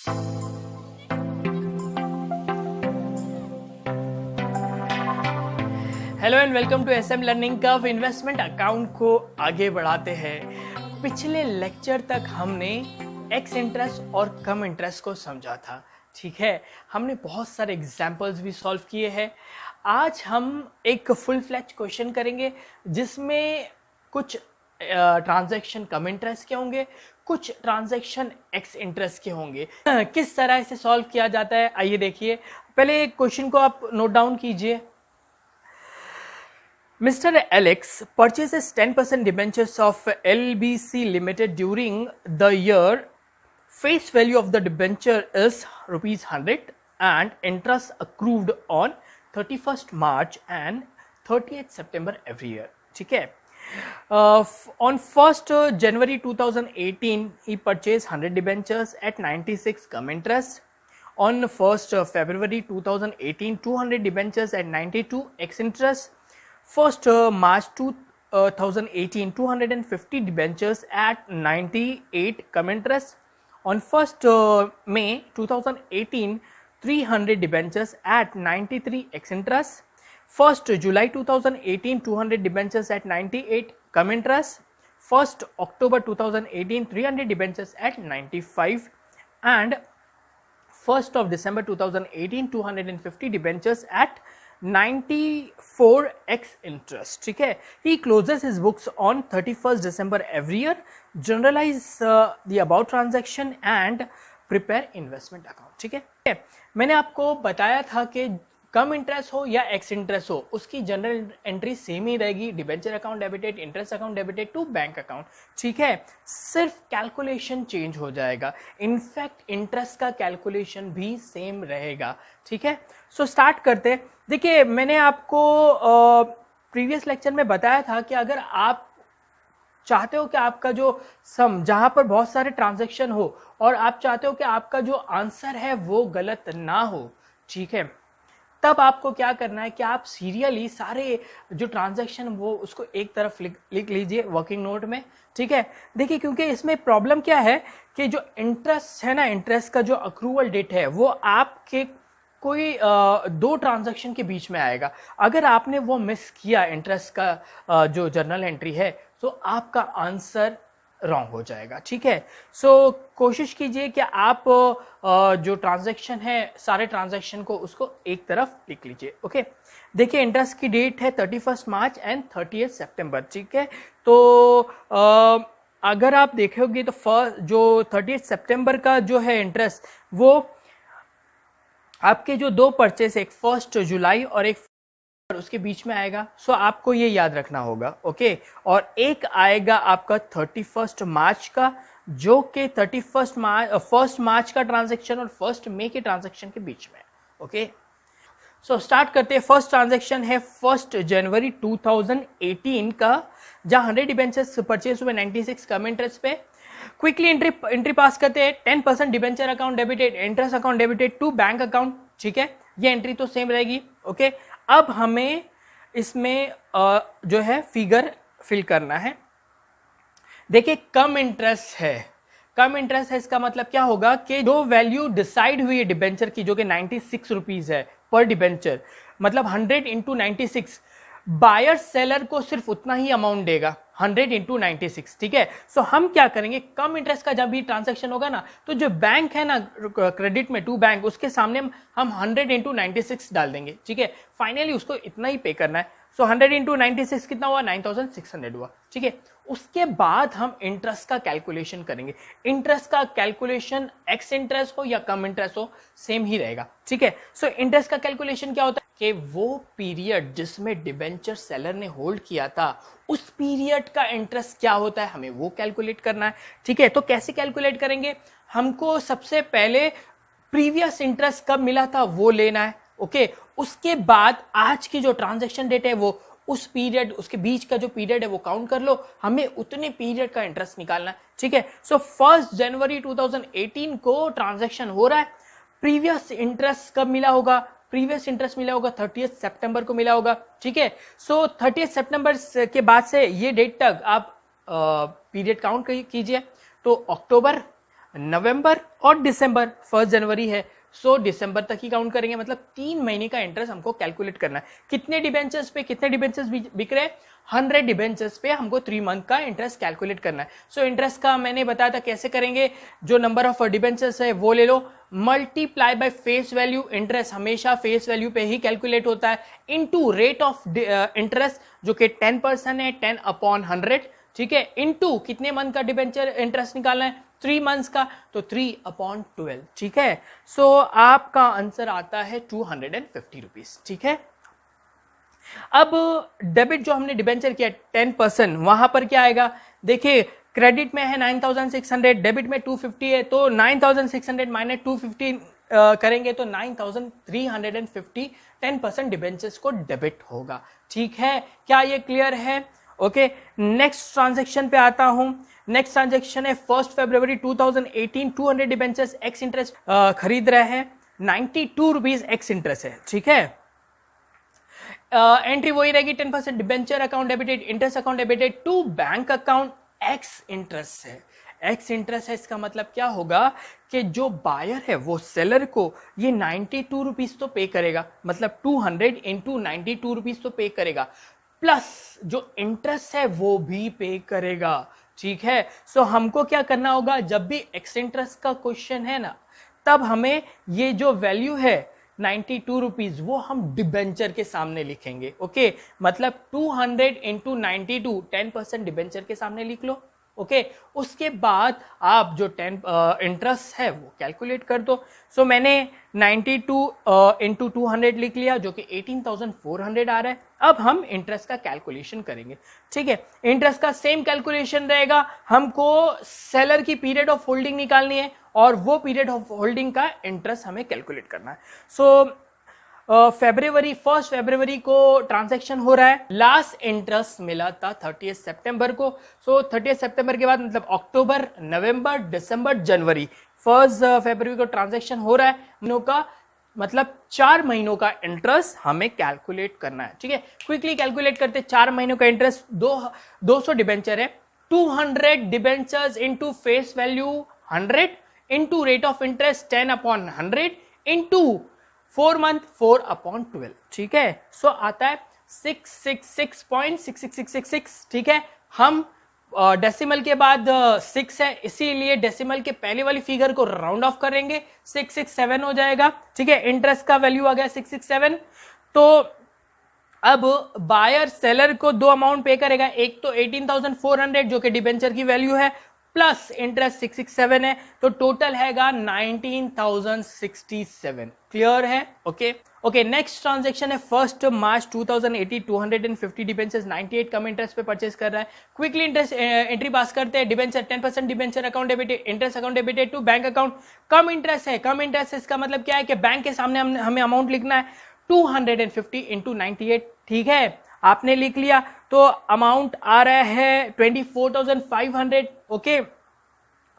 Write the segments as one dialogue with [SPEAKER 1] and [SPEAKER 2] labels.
[SPEAKER 1] Hello and welcome to SM learning curve. Investment account को आगे बढ़ाते हैं। पिछले लेक्चर तक हमने एक्स इंटरेस्ट और कम इंटरेस्ट को समझा था, ठीक है। हमने बहुत सारे एग्जांपल्स भी सॉल्व किए हैं। आज हम एक फुल फ्लैज क्वेश्चन करेंगे जिसमें कुछ ट्रांजैक्शन कम इंटरेस्ट के होंगे, कुछ ट्रांजैक्शन एक्स इंटरेस्ट के होंगे। किस तरह से सॉल्व किया जाता है आइए देखिए। पहले क्वेश्चन को आप नोट डाउन कीजिए। Mr. Alex purchases 10% debentures of LBC Limited during the year. Face value of the debenture is rupees 100 and interest accrued on 31st March and 30th September every year. ठीक है। On 1st January 2018, he purchased 100 debentures at 96 cum interest. On 1st February 2018, 200 debentures at 92 ex interest. 1st March 2018, 250 debentures at 98 cum interest. On 1st May 2018, 300 debentures at 93 ex interest. 1st July 2018, 200 debentures at 98 cum interest. 1st October 2018, 300 debentures at 95. And 1st of December 2018, 250 debentures at 94 x interest. ठीक है। He closes his books on 31st December every year. Generalize the above transaction and prepare investment account. ठीक है। मैंने आपको बताया था कि कम interest हो या एक्स इंटरेस्ट हो, उसकी जनरल एंट्री सेम ही रहेगी। Debenture account debited, interest account debited to bank account. ठीक है, सिर्फ कैलकुलेशन चेंज हो जाएगा। इनफैक्ट इंटरेस्ट का कैलकुलेशन भी सेम रहेगा। ठीक है, सो स्टार्ट करते। देखिए, मैंने आपको प्रीवियस लेक्चर में बताया था कि अगर आप चाहते हो कि आपका जो सम, जहां पर बहुत सारे ट्रांजैक्शन हो और आप चाहते हो कि आपका जो आंसर है वो गलत ना हो, ठीक है, तब आपको क्या करना है कि आप सीरियली सारे जो ट्रांजैक्शन वो उसको एक तरफ लिख लीजिए वर्किंग नोट में। ठीक है, देखिए, क्योंकि इसमें प्रॉब्लम क्या है कि जो इंटरेस्ट है ना, इंटरेस्ट का जो अक्रूवल डेट है वो आपके कोई दो ट्रांजैक्शन के बीच में आएगा। अगर आपने वो मिस किया इंटरेस्ट का जो जर्नल एंट्री है, तो आपका आंसर रॉन्ग हो जाएगा। ठीक है, सो कोशिश कीजिए कि आप जो ट्रांजैक्शन है सारे ट्रांजैक्शन को उसको एक तरफ लिख लीजिए। ओके, देखिए, इंटरेस्ट की डेट है 31st मार्च एंड 30th सितंबर। ठीक है, तो अगर आप देखोगे तो फर्स्ट जो 30th सितंबर का जो है इंटरेस्ट, वो आपके जो दो परचेस, एक 1st जुलाई और एक उसके बीच में आएगा। सो आपको ये याद रखना होगा। ओके, और एक आएगा आपका 31st मार्च का, जो कि 1st मार्च का ट्रांजैक्शन और 1st मई के ट्रांजैक्शन के बीच में। ओके, सो स्टार्ट करते हैं। फर्स्ट ट्रांजैक्शन है 1st जनवरी 2018 का, जहां 100 डिबेंचर्स परचेस हुए 96 कम इंटरेस्ट पे। क्विकली एंट्री पास करते हैं। 10% debenture account debited, interest account debited to bank account. ठीक है, ये एंट्री तो सेम रहेगी। ओके, अब हमें इसमें जो है फिगर फिल करना है। देखिए, कम इंटरेस्ट है, कम इंटरेस्ट है, इसका मतलब क्या होगा कि जो वैल्यू डिसाइड हुई है डिबेंचर की, जो कि 96 रुपीज है पर डिबेंचर, मतलब 100 इंटू 96, बायर सेलर को सिर्फ उतना ही अमाउंट देगा, 100 इंटू 96। ठीक है, सो हम क्या करेंगे, कम इंटरेस्ट का जब भी ट्रांजैक्शन होगा ना, तो जो बैंक है ना क्रेडिट में टू बैंक, उसके सामने हम 100 इंटू 96 डाल देंगे। ठीक है, फाइनली उसको इतना ही पे करना है। सो 100 इंटू 96 कितना हुआ, 9600 हुआ। ठीक है, उसके बाद हम इंटरेस्ट का कैलकुलेशन करेंगे। इंटरेस्ट का कैलकुलेशन एक्स इंटरेस्ट हो या कम इंटरेस्ट हो, सेम ही रहेगा। ठीक है, सो इंटरेस्ट का कैलकुलेशन क्या होता है कि वो पीरियड जिसमें डिबेंचर सेलर ने होल्ड किया था, उस पीरियड का इंटरेस्ट क्या होता है, हमें वो कैलकुलेट करना है। ठीक है, तो कैसे कैलकुलेट करेंगे, हमको सबसे पहले प्रीवियस इंटरेस्ट कब मिला था वो लेना है। ओके, उसके बाद आज की जो ट्रांजैक्शन डेट है वो उस पीरियड, उसके बीच का जो पीरियड है वो काउंट कर लो, हमें उतने पीरियड का इंटरेस्ट निकालना है। ठीक है, सो 1st जनवरी 2018 को ट्रांजैक्शन हो रहा है। प्रीवियस इंटरेस्ट कब मिला होगा, प्रीवियस इंटरेस्ट मिला होगा 30th सितंबर को मिला होगा। ठीक है, सो 30th सितंबर के बाद से ये डेट तक आप पीरियड काउंट कीजिए। तो अक्टूबर, नवंबर और दिसंबर, 1 जनवरी है, सो दिसंबर तक ही काउंट करेंगे, मतलब 3 महीने का इंटरेस्ट हमको कैलकुलेट करना है। कितने डिबेंचर्स पे कितने डिबेंचर्स बिक रहे हैं? 100 डिबेंचर्स पे हमको 3 मंथ का इंटरेस्ट कैलकुलेट करना है। सो इंटरेस्ट का मैंने बताया था कैसे करेंगे, जो नंबर ऑफ डिबेंचर्स है वो ले लो, multiply by face value, interest हमेशा फेस वैल्यू पे ही कैलकुलेट होता है, इनटू रेट ऑफ इंटरेस्ट जो कि 10% है, 10/100, ठीक है, इनटू कितने मंथ का डिबेंचर इंटरेस्ट निकालना है, 3 मंथ्स का, तो 3/12, ठीक है। सो आपका आंसर आता है 250 रुपीज, ठीक है। अब डेबिट जो हमने डिबेंचर किया 10%, वहां पर क्या आएगा, देखिए क्रेडिट में है 9600, डेबिट में 250 है, तो 9600 माइनस 250 करेंगे तो 9350 10% डिबेंचर्स को डेबिट होगा, ठीक है। क्या ये क्लियर है? ओके, नेक्स्ट ट्रांजेक्शन पे आता हूं। नेक्स्ट ट्रांजेक्शन है 1 फरवरी 2018, 200 डिबेंचर्स एक्स इंटरेस्ट खरीद रहे हैं, 92 रुपीज एक्स इंटरेस्ट है, ठीक है। एंट्री वही रहेगी, 10% debenture account debited, interest account debited to bank account, ex interest है, एक्स इंटरेस्ट है। इसका मतलब क्या होगा कि जो बायर है वो सेलर को ये 92 रुपीज तो पे करेगा, मतलब 200 इंटू 92 रुपीज तो पे करेगा, प्लस जो इंटरेस्ट है वो भी पे करेगा, ठीक है। सो हमको क्या करना होगा, जब भी एक्स इंटरेस्ट का क्वेश्चन है ना, तब हमें ये जो वैल्यू है 92 रुपीज वो हम डिबेंचर के सामने लिखेंगे, ओके। मतलब 200 इंटू 92 10% डिबेंचर के सामने लिख लो, ओके। उसके बाद आप जो 10 इंटरेस्ट है वो कैलकुलेट कर दो। सो मैंने 92 इंटू 200 लिख लिया, जो कि 18,400 आ रहा है। अब हम इंटरेस्ट का कैलकुलेशन करेंगे, ठीक है। इंटरेस्ट का सेम कैलकुलेशन रहेगा, हमको सेलर की पीरियड ऑफ होल्डिंग निकालनी है और वो पीरियड ऑफ होल्डिंग का इंटरेस्ट हमें कैलकुलेट करना है। सो 1 फरवरी को ट्रांजैक्शन हो रहा है, लास्ट इंटरेस्ट मिला था 30 सितंबर को। सो 30 सितंबर के बाद मतलब अक्टूबर, नवंबर, दिसंबर, जनवरी, 1 फरवरी को ट्रांजैक्शन हो रहा है, महीनों का मतलब 4 महीनों का इंटरेस्ट हमें कैलकुलेट करना है, ठीक है। क्विकली कैलकुलेट करते, 4 महीनों का इंटरेस्ट 200 डिबेंचर है, 200 debentures into face value 100 into rate of interest 10/100 into 4 month 4/12, ठीक है। सो आता है 666.66666, ठीक है। हम डेसिमल के बाद 6 है, इसीलिए डेसिमल के पहले वाली फिगर को राउंड ऑफ करेंगे, 667 हो जाएगा, ठीक है। इंटरेस्ट का वैल्यू आ गया 667। तो अब बायर सेलर को 2 अमाउंट पे करेगा, एक तो 18,400 जो कि डिबेंचर की वैल्यू है, प्लस इंटरेस्ट 667 है, तो टोटल हैगा 19,067। क्लियर है? Okay okay. नेक्स्ट ट्रांजैक्शन है 1 मार्च 2080, 250 डिबेंचर्स 98 कम इंटरेस्ट पे परचेस कर रहा है। क्विकली इंटरेस्ट एंट्री पास करते हैं, debenture 10% debenture account debited, interest account debited to bank account. Cum interest है, कम इंटरेस्ट इसका मतलब क्या है कि बैंक के सामने हमें अमाउंट लिखना है 250 इंटू 98, ठीक है। आपने लिख लिया, तो अमाउंट आ रहा है 24,500, ओके।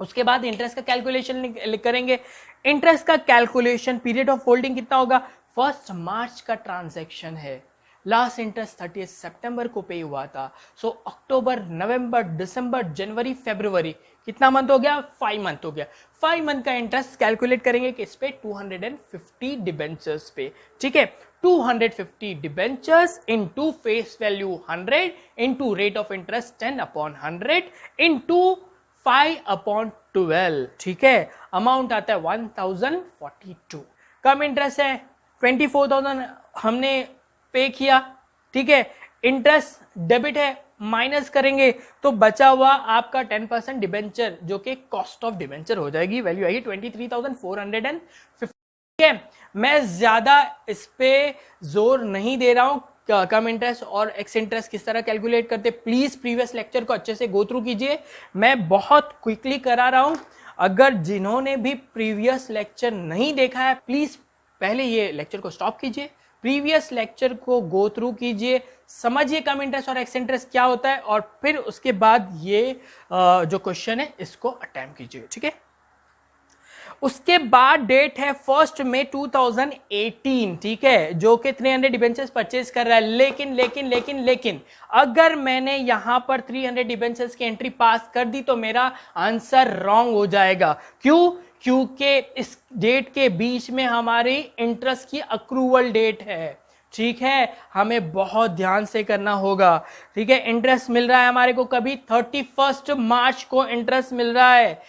[SPEAKER 1] उसके बाद इंटरेस्ट का कैलकुलेशन करेंगे। इंटरेस्ट का कैलकुलेशन, पीरियड ऑफ होल्डिंग कितना होगा, 1 मार्च का ट्रांजैक्शन है, लास्ट इंटरेस्ट 30 सितंबर को पे हुआ था। सो अक्टूबर, नवंबर, दिसंबर, जनवरी, फरवरी, कितना मंथ हो गया, 5 मंथ हो गया। 5 मंथ का इंटरेस्ट कैलकुलेट करेंगे किस पे, 250 डिबेंचर्स पे, ठीक है। 250 debentures into face value 100 into rate of interest 10/100 into 5/12, ठीक है। अमाउंट आता है 1042। कम इंटरेस्ट है, 24,000 हमने पे किया, ठीक है। इंटरेस्ट डेबिट है, माइनस करेंगे तो बचा हुआ आपका 10% डिबेंचर जो कि कॉस्ट ऑफ डिबेंचर हो जाएगी, वैल्यू आएगी 23,450, ठीक है। मैं ज्यादा इस पे जोर नहीं दे रहा हूं, कम इंटरेस्ट और एक्स इंटरेस्ट किस तरह कैलकुलेट करते, प्लीज प्रीवियस लेक्चर को अच्छे से गो थ्रू कीजिए। मैं बहुत क्विकली करा रहा हूं, अगर जिन्होंने भी प्रीवियस लेक्चर नहीं देखा है प्लीज पहले ये लेक्चर को स्टॉप कीजिए, प्रीवियस लेक्चर को गो थ्रू कीजिए, समझिए कम इंटरेस्ट और एक्स इंटरेस्ट क्या होता है, और फिर उसके बाद ये जो क्वेश्चन है इसको अटेम्प्ट कीजिए, ठीक है। उसके बाद डेट है 1 मई 2018, ठीक है, जो कि 300 डिबेंचर्स परचेज कर रहा है। लेकिन अगर मैंने यहां पर 300 डिबेंचर्स की एंट्री पास कर दी तो मेरा आंसर रॉन्ग हो जाएगा। क्यों? क्योंकि इस डेट के बीच में हमारी इंटरेस्ट की अक्रूवल डेट है, ठीक है, हमें बहुत ध्यान से करना होगा, ठीक है। इंटरेस्ट मिल रहा है हमारे को कभी 31 मार्च को इंटरेस्ट मिल रहा है।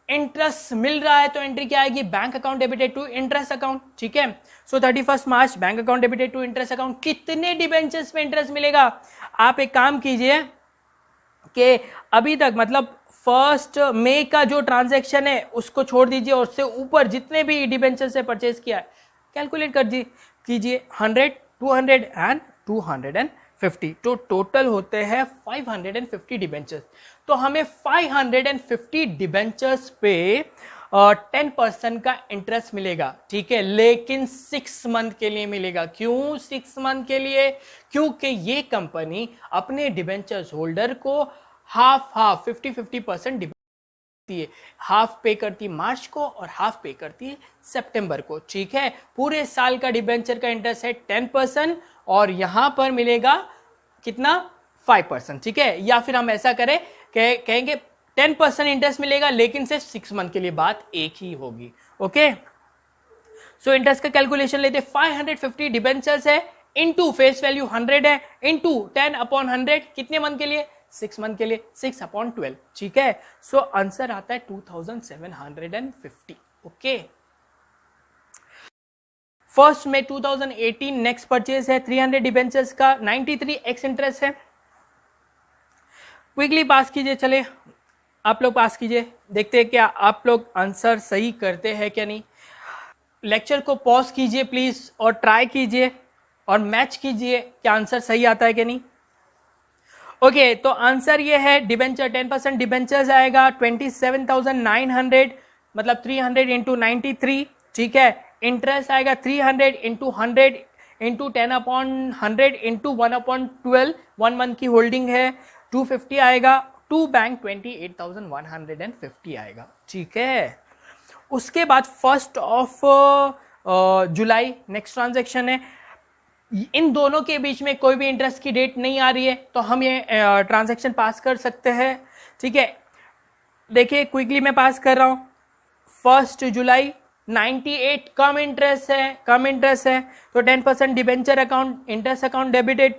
[SPEAKER 1] इंटरेस्ट मिल रहा है तो एंट्री क्या आएगी? Bank account debited to interest account, ठीक है। So 31 March bank account debited to interest account. कितने डिबेंचर्स पे इंटरेस्ट मिलेगा? आप एक काम कीजिए कि अभी तक मतलब 1 मई का जो ट्रांजैक्शन है उसको छोड़ दीजिए और उससे ऊपर जितने भी डिबेंचर से परचेज किया है कैलकुलेट कर कीजिए 100, 200 एंड 250, तो टोटल होते हैं 550 डिबेंचर्स। तो हमें 550 डिबेंचर्स पे 10% का इंटरेस्ट मिलेगा, ठीक है, लेकिन 6 मंथ के लिए मिलेगा। क्यों 6 मंथ के लिए? क्योंकि ये कंपनी अपने डिबेंचर्स होल्डर को हाफ 50% है, हाफ पे करती है मार्च को और हाफ पे करती है सितंबर को, ठीक है। पूरे साल का डिबेंचर का इंटरेस्ट है 10% और यहां पर मिलेगा कितना? 5%, ठीक है। या फिर हम ऐसा करें कहेंगे 10% इंटरेस्ट मिलेगा लेकिन सिर्फ 6 मंथ के लिए, बात एक ही होगी, ओके। सो इंटरेस्ट का कैलकुलेशन लेते 550 डिबेंचर्स है इनटू फेस वैल्यू 100 है इनटू 10/100 कितने मंथ के लिए? 6 मंथ के लिए, 6/12, ठीक है। सो आंसर आता है 2750, ओके। 1 मई 2018 नेक्स्ट परचेज है 300 डिबेंचर्स का, 93x इंटरेस्ट है। क्विकली पास कीजिए, चले आप लोग पास कीजिए, देखते हैं क्या आप लोग आंसर सही करते हैं क्या नहीं। लेक्चर को पॉज कीजिए प्लीज और ट्राई कीजिए और मैच कीजिए क्या आंसर सही आता है क्या नहीं। ओके, तो आंसर ये है डिबेंचर 10% डिबेंचर्स आएगा 27,900, मतलब 300 इंटू 93, ठीक है। इंटरेस्ट आएगा 300 इंटू 100 इंटू 10/100 इंटू 1/12, 1 मंथ की होल्डिंग है, 250 आएगा, टू बैंक 28,150 आएगा, ठीक है। उसके बाद 1 जुलाई नेक्स्ट ट्रांजेक्शन है। इन दोनों के बीच में कोई भी इंटरेस्ट की डेट नहीं आ रही है तो हम ये ट्रांजैक्शन पास कर सकते हैं, ठीक है। देखिए क्विकली मैं पास कर रहा हूं। 1 जुलाई 98 कम इंटरेस्ट है तो 10% debenture account interest account debited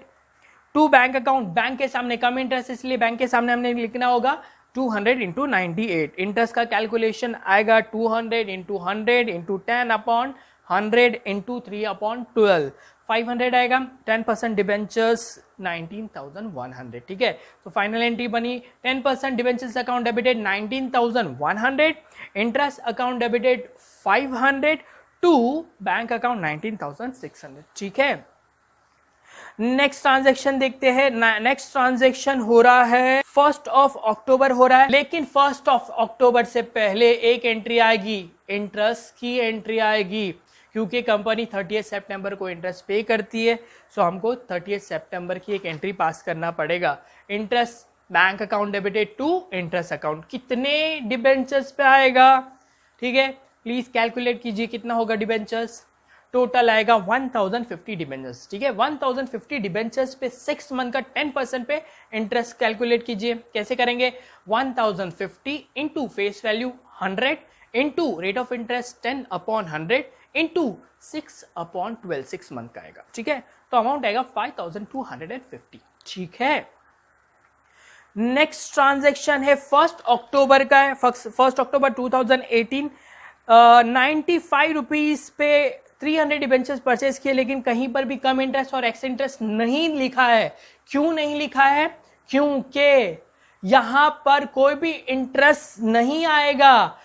[SPEAKER 1] to bank account, bank के सामने कम इंटरेस्ट इसलिए बैंक के सामने हमने लिखना होगा 200 इंटू 98। इंटरेस्ट का कैलकुलेशन आएगा 200 इंटू 100 इंटू 10/100 इंटू 3/12, 500 आएगा। 10% डिबेंचर्स 19,100, ठीक है। तो फाइनल एंट्री बनी 10% debentures account debited 19,100, interest account debited 500 to bank account 19,600, ठीक है। नेक्स्ट ट्रांजैक्शन देखते हैं। नेक्स्ट ट्रांजैक्शन हो रहा है 1 अक्टूबर हो रहा है, लेकिन 1 अक्टूबर से पहले एक एंट्री आएगी, इंटरेस्ट की एंट्री आएगी, क्योंकि कंपनी 30 सितंबर को इंटरेस्ट पे करती है। सो हमको 30 सितंबर की एक एंट्री पास करना पड़ेगा। Interest bank account debited to interest account कितने डिबेंचर्स पे आएगा, ठीक है, प्लीज कैलकुलेट कीजिए कितना होगा डिबेंचर्स। टोटल आएगा 1050 डिबेंचर्स, ठीक है। 1050 डिबेंचर्स पे 6 मंथ का 10% पे इंटरेस्ट कैलकुलेट कीजिए। कैसे करेंगे? 1050 into face value 100 into rate of interest 10/100 into 6/12, 6 month का आएगा, ठीक है। तो अमाउंट आएगा 5250, ठीक है। नेक्स्ट ट्रांजैक्शन है 1 अक्टूबर का है, 1 अक्टूबर 2018, 95 रुपीज पे 300 डिबेंचर्स परचेज किए, लेकिन कहीं पर भी कम इंटरेस्ट और एक्स इंटरेस्ट नहीं लिखा है। क्यों नहीं लिखा है? क्योंकि यहां पर कोई भी इंटरेस्ट नहीं आएगा।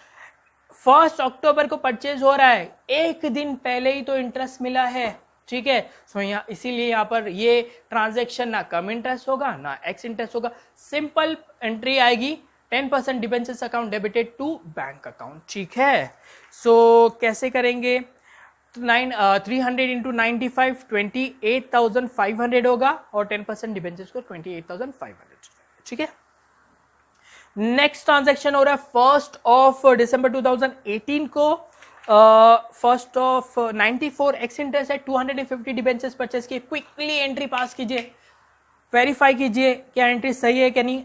[SPEAKER 1] 1 अक्टूबर को परचेज हो रहा है, एक दिन पहले ही तो इंटरेस्ट मिला है, ठीक है। सो यहाँ इसीलिए यहाँ पर ये ट्रांजैक्शन ना कम इंटरेस्ट होगा ना एक्स इंटरेस्ट होगा, सिंपल एंट्री आएगी 10% debentures account debited to bank account, ठीक है। सो कैसे करेंगे? 300 इंटू 95 28,500 होगा और 10% डिबेंचर्स को 28,500, ठीक है। नेक्स्ट ट्रांजैक्शन हो रहा है 1 ऑफ दिसंबर 2018 को, 1 ऑफ 94 एक्स इंटरेस्ट है 250 डिबेंचर्स परचेस की। क्विकली एंट्री पास कीजिए, वेरीफाई कीजिए क्या एंट्री सही है क्या नहीं,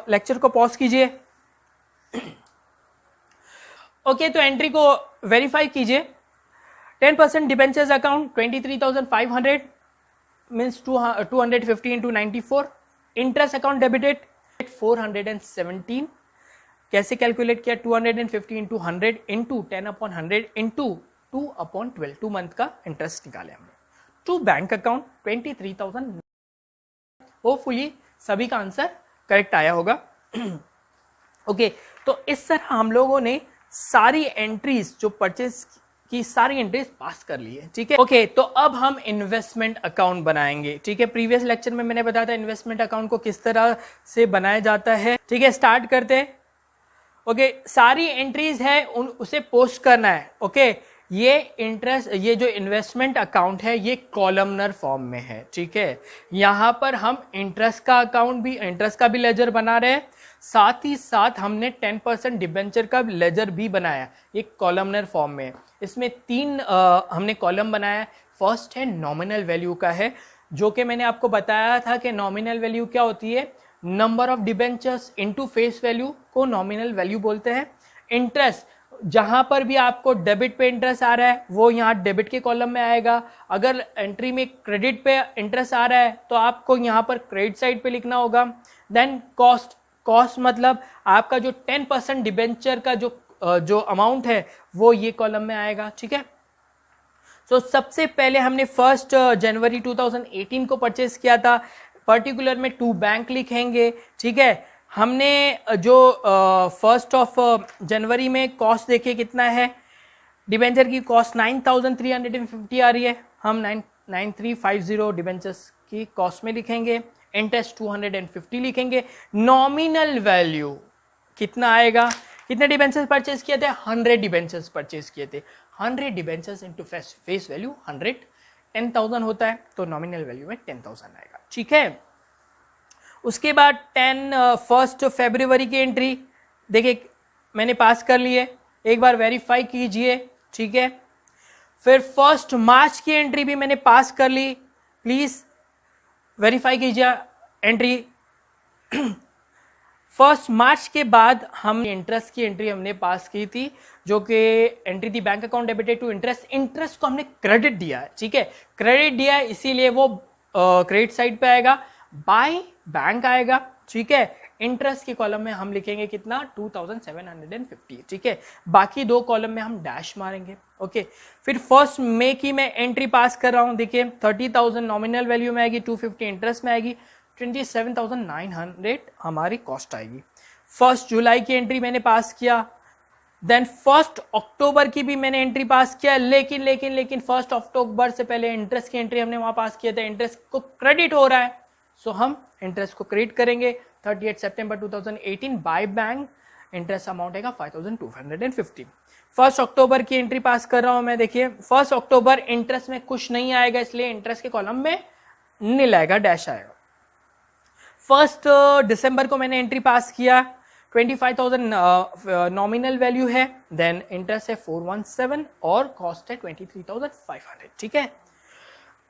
[SPEAKER 1] लेक्चर को पॉज कीजिए। ओके, तो एंट्री को वेरीफाई कीजिए। 10% debentures account 23,500 means 250 into 94। Interest account debited 417। कैसे कैलकुलेट किया, 250 इंटू 100 इंटू 10/100 इंटू 2/12, 2 मंथ का इंटरेस्ट निकाले हमने। To bank account 23,000। होपफुली सभी का आंसर करेक्ट आया होगा। ओके, तो इस तरह हम लोगों ने सारी एंट्रीज जो परचेज की सारी एंट्रीज पास कर ली है। ठीक है, ओके, तो अब हम इन्वेस्टमेंट अकाउंट बनाएंगे। ठीक है, प्रीवियस लेक्चर में मैंने बताया था इन्वेस्टमेंट अकाउंट को किस तरह से बनाया जाता है। ठीक है, स्टार्ट करते हैं। ओके, सारी एंट्रीज है उसे पोस्ट करना है। ओके, ये इंटरेस्ट, ये जो इन्वेस्टमेंट अकाउंट है ये कॉलमनर फॉर्म में है। ठीक है, यहां पर हम इंटरेस्ट का अकाउंट भी, इंटरेस्ट का भी लेजर बना रहे हैं, साथ ही साथ हमने 10% डिबेंचर का लेजर भी बनाया, ये कॉलमनर फॉर्म में। इसमें 3 हमने कॉलम बनाया। फर्स्ट है नॉमिनल वैल्यू का है, जो कि मैंने आपको बताया था कि नॉमिनल वैल्यू क्या होती है, number of debentures into face value को नॉमिनल वैल्यू बोलते हैं। इंटरेस्ट, जहां पर भी आपको डेबिट पे इंटरेस्ट आ रहा है वो यहाँ डेबिट के कॉलम में आएगा। अगर एंट्री में क्रेडिट पे इंटरेस्ट आ रहा है तो आपको यहाँ पर क्रेडिट साइड पे लिखना होगा। देन कॉस्ट, कॉस्ट मतलब आपका जो 10% डिबेंचर का जो अमाउंट है वो ये कॉलम में आएगा। ठीक है, तो सबसे पहले हमने 1 जनवरी 2018 को परचेस किया था, पर्टिकुलर में 2 बैंक लिखेंगे। ठीक है, हमने जो 1 ऑफ जनवरी में कॉस्ट देखिए कितना है, डिबेंचर की कॉस्ट 9,350 आ रही है, हम 9,350 डिबेंचर्स की कॉस्ट में लिखेंगे। इंटरेस्ट 250 लिखेंगे। नॉमिनल वैल्यू कितना आएगा, कितने डिबेंचर्स परचेस किए थे, 100 डिबेंचर्स परचेस किए थे। 100 डिबेंचर्स इनटू फेस वैल्यू 100, 10,000 होता है, तो नॉमिनल वैल्यू में 10,000 आएगा। ठीक है, उसके बाद 1 फरवरी की एंट्री देखिए मैंने पास कर ली है, एक बार वेरीफाई कीजिए। ठीक है, फिर 1 मार्च की एंट्री भी मैंने पास कर ली, प्लीज वेरीफाई कीजिए एंट्री। 1 मार्च के बाद हम इंटरेस्ट की एंट्री हमने पास की थी, जो कि एंट्री थी bank account debited to interest. Interest को हमने क्रेडिट दिया है। ठीक है, क्रेडिट दिया है इसीलिए वो क्रेडिट साइड पे आएगा, बाय बैंक आएगा। ठीक है, इंटरेस्ट के कॉलम में हम लिखेंगे कितना, 2,750। ठीक है, बाकी 2 कॉलम में हम डैश मारेंगे। ओके, फिर 1 मई की मैं एंट्री पास कर रहा हूं, देखिए 30,000 नॉमिनल वैल्यू में आएगी, 250 इंटरेस्ट में आएगी, 27,900 हमारी कॉस्ट आएगी। 1 जुलाई की एंट्री मैंने पास किया। देन 1 अक्टूबर की भी मैंने एंट्री पास किया, लेकिन 1 अक्टूबर से पहले इंटरेस्ट की एंट्री हमने वहां पास किया था, इंटरेस्ट को क्रेडिट हो रहा है, सो हम इंटरेस्ट को क्रेडिट करेंगे। 38 सितंबर 2018 बाय बैंक, इंटरेस्ट अमाउंट आएगा 5,250। 1 अक्टूबर की एंट्री पास कर रहा हूं मैं, देखिए 1 अक्टूबर इंटरेस्ट में कुछ नहीं आएगा, इसलिए इंटरेस्ट के कॉलम में नील आएगा, डैश आएगा। 1 दिसंबर को मैंने एंट्री पास किया, 25,000 नॉमिनल वैल्यू है, देन इंटरेस्ट है 417 और कॉस्ट है 23,500। ठीक है,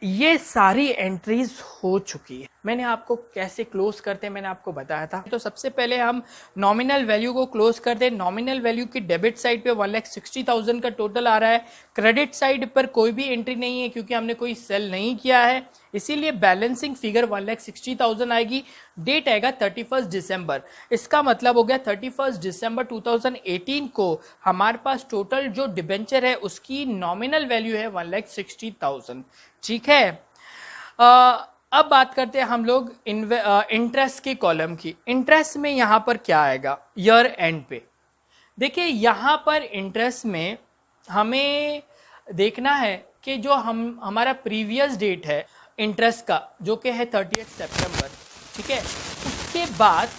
[SPEAKER 1] ये सारी एंट्रीज हो चुकी है। मैंने आपको कैसे क्लोज करते हैं मैंने आपको बताया था। तो सबसे पहले हम नॉमिनल वैल्यू को क्लोज करते हैं। नॉमिनल वैल्यू की डेबिट साइड पे 1,60,000 का टोटल आ रहा है, क्रेडिट साइड पर कोई भी एंट्री नहीं है क्योंकि हमने कोई सेल नहीं किया है, इसीलिए बैलेंसिंग फिगर 1,60,000 आएगी। डेट आएगा 31 दिसंबर, इसका मतलब हो गया 31 दिसंबर 2018 को हमारे पास टोटल जो डिबेंचर है उसकी नॉमिनल वैल्यू है 1,60,000। ठीक है, अब बात करते हैं हम लोग इंटरेस्ट के कॉलम की। इंटरेस्ट में यहां पर क्या आएगा, ईयर एंड पे देखिए, यहां पर इंटरेस्ट में हमें देखना है कि जो हमारा प्रीवियस डेट है इंटरेस्ट का, जो कि है 30 सितंबर। ठीक है, उसके बाद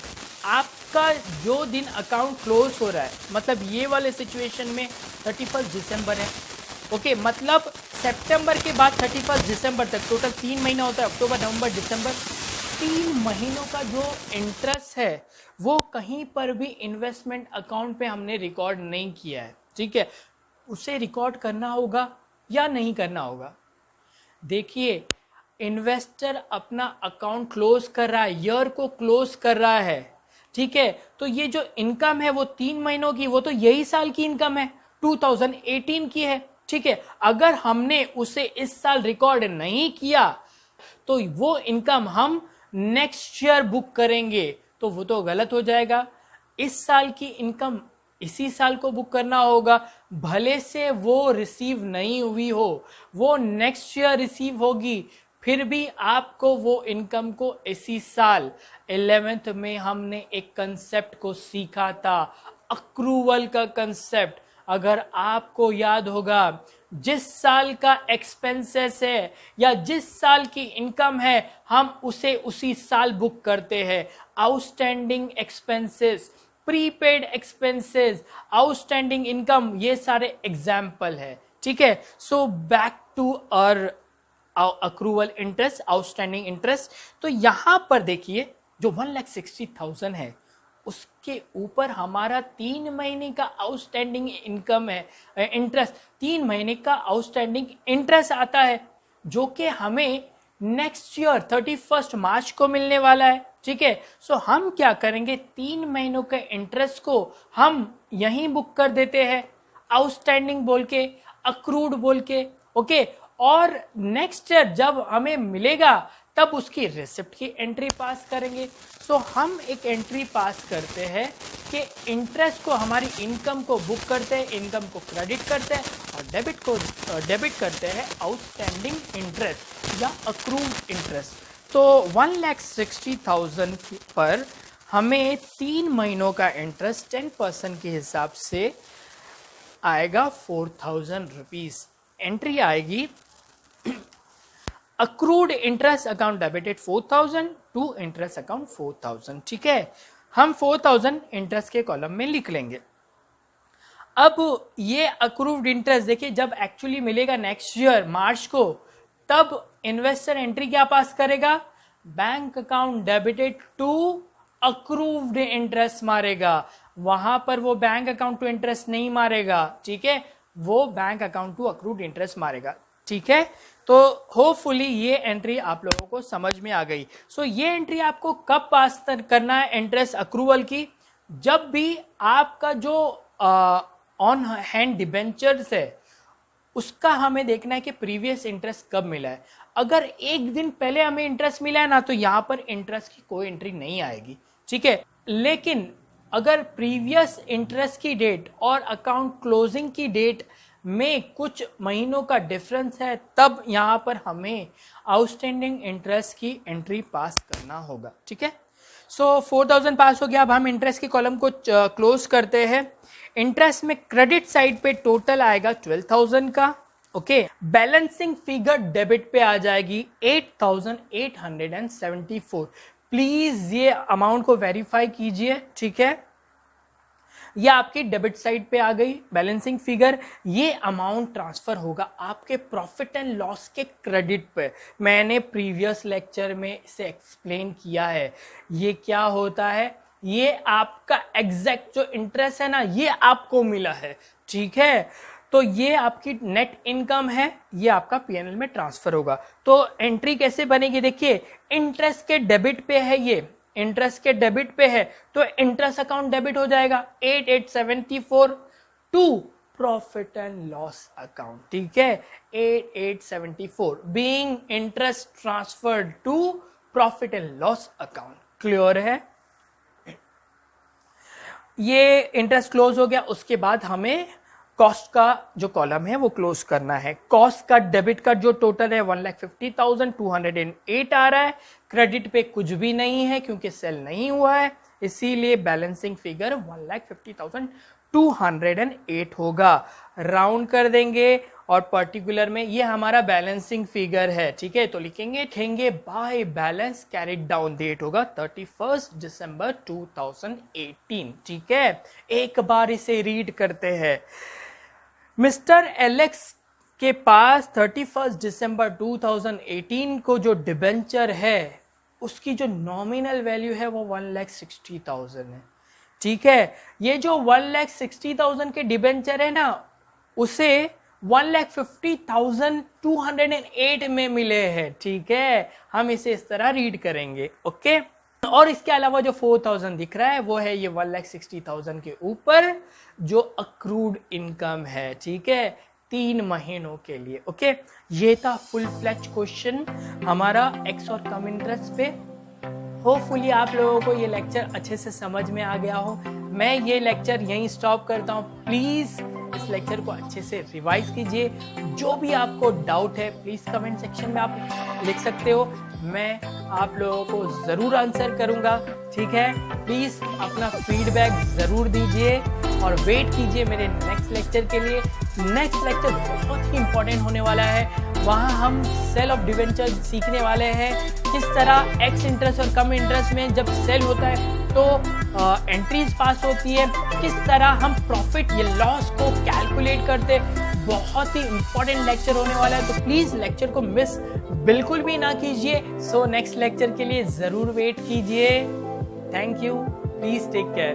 [SPEAKER 1] आपका जो दिन अकाउंट क्लोज हो रहा है, मतलब ये वाले सिचुएशन में 31 दिसंबर है। ओके, मतलब सितंबर के बाद 31 दिसंबर तक टोटल 3 महीना होता है, अक्टूबर नवंबर दिसंबर। 3 महीनों का जो इंटरेस्ट है वो कहीं पर भी इन्वेस्टमेंट अकाउंट पे हमने रिकॉर्ड नहीं किया है, ठीक है। उसे रिकॉर्ड करना होगा या नहीं करना होगा। देखिए, इन्वेस्टर अपना अकाउंट क्लोज कर रहा है, ईयर को क्लोज कर रहा है, ठीक है। तो ये जो इनकम है वो 3 महीनों की, वो तो यही साल की इनकम है, 2018 की है, ठीक है। अगर हमने उसे इस साल रिकॉर्ड नहीं किया तो वो इनकम हम नेक्स्ट ईयर बुक करेंगे, तो वो तो गलत हो जाएगा। इस साल की इनकम इसी साल को बुक करना होगा, भले से वो रिसीव नहीं हुई हो, वो नेक्स्ट ईयर रिसीव होगी, फिर भी आपको वो इनकम को इसी साल 11th में हमने एक कंसेप्ट को सीखा था, अक्रूवल का कंसेप्ट। अगर आपको याद होगा, जिस साल का एक्सपेंसेस है या जिस साल की इनकम है हम उसे उसी साल बुक करते हैं। Outstanding expenses, prepaid expenses, outstanding income, ये सारे एग्जाम्पल है, ठीक है। So back to our accrual interest, outstanding interest. तो यहां पर देखिए जो 1,60,000 है उसके ऊपर हमारा 3 महीने का आउटस्टैंडिंग इनकम है, इंटरेस्ट 3 महीने का आउटस्टैंडिंग इंटरेस्ट आता है, जो कि हमें नेक्स्ट ईयर 31 मार्च को मिलने वाला है, ठीक है। सो हम क्या करेंगे, 3 महीनों के इंटरेस्ट को हम यहीं बुक कर देते हैं, आउटस्टैंडिंग बोल के, अक्रूड बोल के, ओके। और नेक्स्ट ईयर जब हमें मिलेगा तब उसकी रिसिप्ट की एंट्री पास करेंगे। सो हम एक एंट्री पास करते हैं कि इंटरेस्ट को, हमारी इनकम को बुक करते हैं, इनकम को क्रेडिट करते हैं, और डेबिट करते हैं आउटस्टैंडिंग इंटरेस्ट या अक्रूव्ड इंटरेस्ट। तो 1,60,000 पर हमें 3 महीनों का इंटरेस्ट 10% के हिसाब से आएगा 4,000 रुपीज। एंट्री आएगी, accrued interest account debited 4,000 to interest account 4,000, ठीक है। हम 4,000 इंटरेस्ट के कॉलम में लिख लेंगे। अब ये अक्रूव्ड इंटरेस्ट देखिए, जब एक्चुअली मिलेगा नेक्स्ट ईयर मार्च को, तब इन्वेस्टर एंट्री क्या पास करेगा, bank account debited to accrued interest मारेगा। वहां पर वो बैंक अकाउंट टू इंटरेस्ट नहीं मारेगा, ठीक है, वो bank account to accrued interest मारेगा, ठीक है। तो होपफुली ये एंट्री आप लोगों को समझ में आ गई। सो ये एंट्री आपको कब पास करना है इंटरेस्ट अक्रूवल की, जब भी आपका जो ऑन हैंड डिबेंचर्स है उसका हमें देखना है कि प्रीवियस इंटरेस्ट कब मिला है। अगर एक दिन पहले हमें इंटरेस्ट मिला है ना, तो यहां पर इंटरेस्ट की कोई एंट्री नहीं आएगी, ठीक है। लेकिन अगर प्रीवियस इंटरेस्ट की डेट और अकाउंट क्लोजिंग की डेट में कुछ महीनों का डिफरेंस है, तब यहां पर हमें आउटस्टैंडिंग इंटरेस्ट की एंट्री पास करना होगा, ठीक है। सो 4,000 पास हो गया। अब हम इंटरेस्ट के कॉलम को क्लोज करते हैं। इंटरेस्ट में क्रेडिट साइड पे टोटल आएगा 12,000 का, ओके। बैलेंसिंग फिगर डेबिट पे आ जाएगी 8,874। प्लीज ये अमाउंट को वेरीफाई कीजिए, ठीक है। ये आपकी डेबिट साइड पे आ गई बैलेंसिंग फिगर। ये अमाउंट ट्रांसफर होगा आपके प्रॉफिट एंड लॉस के क्रेडिट पे। मैंने प्रीवियस लेक्चर में इसे एक्सप्लेन किया है। ये क्या होता है, ये आपका एग्जैक्ट जो इंटरेस्ट है ना, ये आपको मिला है, ठीक है। तो ये आपकी नेट इनकम है, ये आपका पीएनएल में ट्रांसफर होगा। तो एंट्री कैसे बनेगी, देखिए, इंटरेस्ट के डेबिट पे है, ये इंटरेस्ट के डेबिट पे है, तो इंटरेस्ट अकाउंट डेबिट हो जाएगा 8,874 to profit and loss account, ठीक है। 8,874 being interest transferred to profit and loss account. Clear है, ये इंटरेस्ट क्लोज हो गया। उसके बाद हमें कॉस्ट का जो कॉलम है वो क्लोज करना है। कॉस्ट का डेबिट का जो टोटल है 1,50,208 आ रहा है। क्रेडिट पे कुछ भी नहीं है क्योंकि सेल नहीं हुआ है, इसीलिए बैलेंसिंग फिगर 1,50,208 होगा। राउंड कर देंगे और पर्टिकुलर में ये हमारा बैलेंसिंग फिगर है, ठीक है। तो लिखेंगे by balance carried down, date होगा 31 दिसंबर 2018, ठीक है। एक बार इसे रीड करते हैं। मिस्टर एलेक्स के पास 31 दिसंबर 2018 को जो डिबेंचर है उसकी जो नॉमिनल वैल्यू है वो 1,60,000 है। ठीक है, ये जो 1,60,000 के डिबेंचर है ना, उसे 1,50,208 में मिले हैं। ठीक है, हम इसे इस तरह रीड करेंगे। ओके, और इसके अलावा जो 4,000 दिख रहा है वो है ये 1,60,000 के ऊपर जो अक्रूड इनकम है। ठीक है, 3 महीनों के लिए। ओके, ये था फुल फ्लैच क्वेश्चन हमारा एक्स और कम इंटरेस्ट पे। होपफुली आप लोगों को ये लेक्चर अच्छे से समझ में आ गया हो। मैं ये लेक्चर यहीं स्टॉप करता हूँ। प्लीज इस लेक्चर को अच्छे से रिवाइज कीजिए। जो भी आपको डाउट है प्लीज कमेंट सेक्शन में आप लिख सकते हो, मैं आप लोगों को जरूर आंसर करूंगा। ठीक है, प्लीज अपना फीडबैक जरूर दीजिए और वेट कीजिए मेरे नेक्स्ट लेक्चर के लिए। नेक्स्ट लेक्चर बहुत ही इंपॉर्टेंट होने वाला है। वहाँ हम सेल ऑफ डिवेंचर सीखने वाले हैं, किस तरह एक्स इंटरेस्ट और कम इंटरेस्ट में जब सेल होता है तो एंट्रीज पास होती है, किस तरह हम प्रॉफिट या लॉस को कैलकुलेट करते। बहुत ही इंपॉर्टेंट लेक्चर होने वाला है, तो प्लीज लेक्चर को मिस बिल्कुल भी ना कीजिए। सो नेक्स्ट लेक्चर के लिए जरूर वेट कीजिए। Thank you, please take care.